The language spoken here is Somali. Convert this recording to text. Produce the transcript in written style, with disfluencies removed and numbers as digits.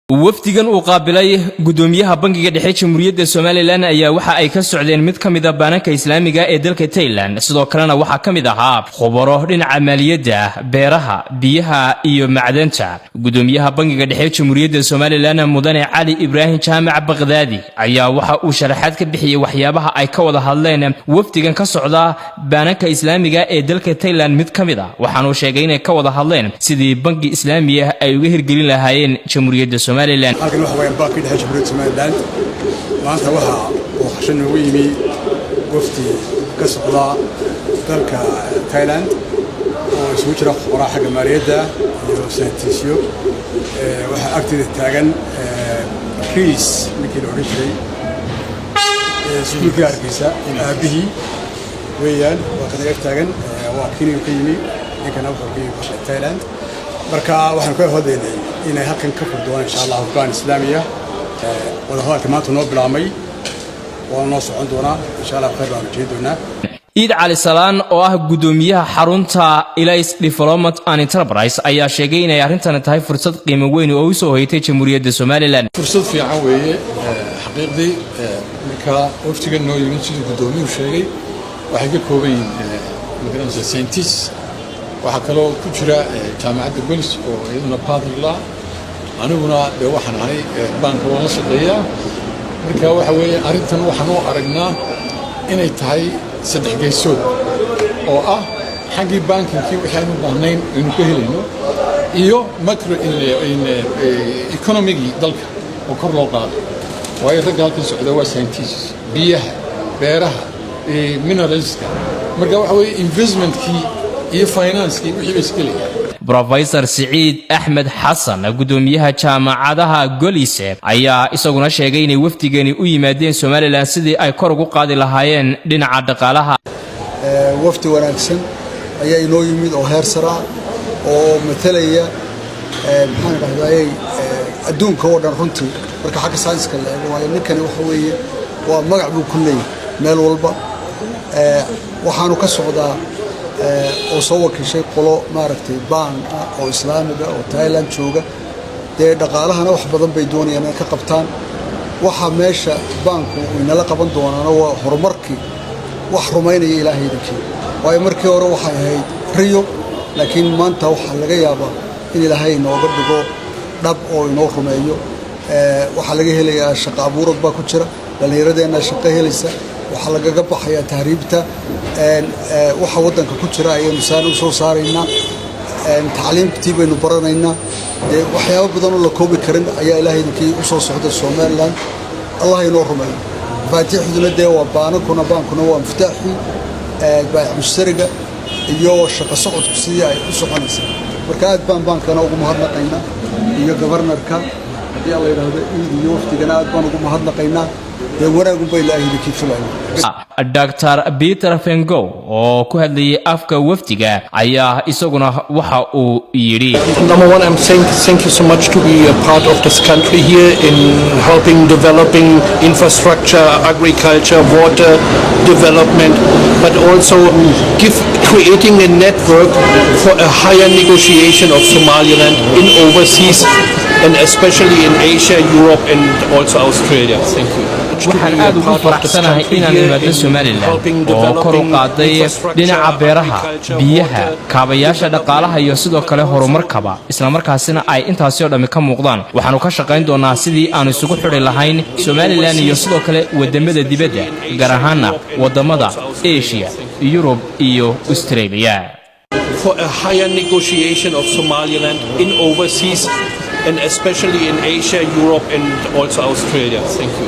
wafdigan uu qaabilay gudoomiyaha bangiga dhexe Jamhuuriyadda Soomaaliland ayaa waxa ay ka socdeen mid kamid ah baananka Islaamiga ee dalka Thailand sidoo kalena waxa kamid ahaa khubaro dhinaca maaliyadda beeraha biyaha iyo macdanta gudoomiyaha bangiga dhexe Jamhuuriyadda Soomaaliland mudane Cali Ibrahim Jaamac Baghdadi ayaa waxa uu sharaxaad ka bixiyay waxyaabaha ay ka wada hadleen wafdigan ka socda baananka Islaamiga ee dalka Thailand mid kamid ah waxaanu sheegay inay ka wada hadleen sidii bangi Islaamiga ay uga hirgelin lahaayeen Jamhuuriyadda Soomaaliland halkan waxa weeyaan baanka dhexe Jamhuuriyadda Soomaaliland maanta waxa uu qashan ugu yimi wafdi ka socda dalka Thailand oo isugu jira khubaraha xagga maaliyadda iyo saynisyo waxa agtida taagan Chris ninkii loo dhigay suuqa Hargeysa aabihii weeyaan waa ka taagan waa kiniin ka yimi ninkan wuxuu ka yimi Thailand marka waxaan ku hodeynay inay halkan ka furdoonan insha Allah baan Islaamiga wada hadalka maanta noo bilaamay oo noo socon doona insha Allah khayr baan jeedona Eid Ali Salaan oo ah gudoomiyaha xarunta Elias Development and Enterprise ayaa sheegay inay arrintan tahay fursad qiimo weyn oo u soo hoytay Jamhuuriyadda Soomaaliland fursad fiican weeye xaqiiqdii marka waftigan noo yimid sidii gudoomiyuhu sheegay waxay ka kooban yihiin magaranaysa scientists waxa kale oo ku jira jaamacadda Golis oo iyaduna partner la aniguna waxaan ahay bank oo la shaqeeya marka waxa weeye arrintan waxaan u aragnaa inay tahay saddex geesood oo ah xagii bankinkii waxaan u baahnayn inuu ka helayno iyo macro economic dalka oo kor loo qaado waayo ragga halkan socda waa scientists biyaha beeraha mineralska marka waxa weeye investmentkii iyo finance-kii wixii iskaliya Professor Saeed Ahmed Hassan gudoomiyaha jaamacadaha Golis ayaa isaguna sheegay inay wafdigani u yimaadeen Soomaaliland sidii ay kor ugu qaadi lahaayeen dhinaca dhaqaalaha wafdi wanaagsan ayaa inoo yimid oo heer sare oo matalaya maxaan rahdayay adduunka oo dhan runtii marka xagga science-ka la eego waa ninkani waxa weeye waa magac buu ku leeyahay meel walba waxaanu ka socdaa oo soo wakiishay qolo maaragtay baan oo Islaamiga oo Thailand jooga de dhaqaalahana wax badan bay doonayaan inay ka qabtaan waxa meesha baanku inala qaban doonaan waa horumarkii wax rumaynaya ilaahaydinkii waayo markii hore waxay ahayd riyo laakiin maanta waxa laga yaabaa in ilaahay nooga dhigo dhab oo inoo rumeeyo waxa laga helayaa shaqo abuurad baa ku jira dhalinyaradeena shaqo helaysa waxa lagaga baxaya tahriibta waxa wadanka ku jira ayaynu saan u soo saaraynaa tacliintii baynu baranaynaa waxyaabo badan oo la koobi karin ayaa ilaahaydii u soo socda Soomaaliland Allah inoo rumeeyo faatixduna de waa baankuna waa miftaaxi baac mushtariga iyo shaqo socodku sidii ay u soconayso marka aad baan baankana ugu mahadnaqaynaa iyo governorka hadii la yiraahdo iyo waftigana aad baan ugu mahadnaqaynaa Dr. Peter Fengo oo ku hadlayay afka wafdiga ayaa isaguna waxa uu yiri Number one, I'm saying thank you so much to be a part of this country here in helping developing infrastructure, agriculture, water development, but also creating a network for a higher negotiation of Somaliland in overseas and especially in Asia, Europe and also Australia. Thank you. waxaan aad ugu faraxsanahay inaan imaado Soomaaliland oo kor u qaaday dhinaca beeraha biyaha kaabayaasha dhaqaalaha iyo sidoo kale horumarkaba isla markaasina ay intaasi oo dhami ka muuqdaan waxaanu ka shaqayn doonaa sidii aan isugu xidhi lahayn Soomaaliland iyo sidoo kale wadamada dibadda gaar ahaan wadamada Asia, Europe iyo Australia for a higher negotiation of Somaliland in overseas and especially in Asia, Europe and also Australia. Thank you.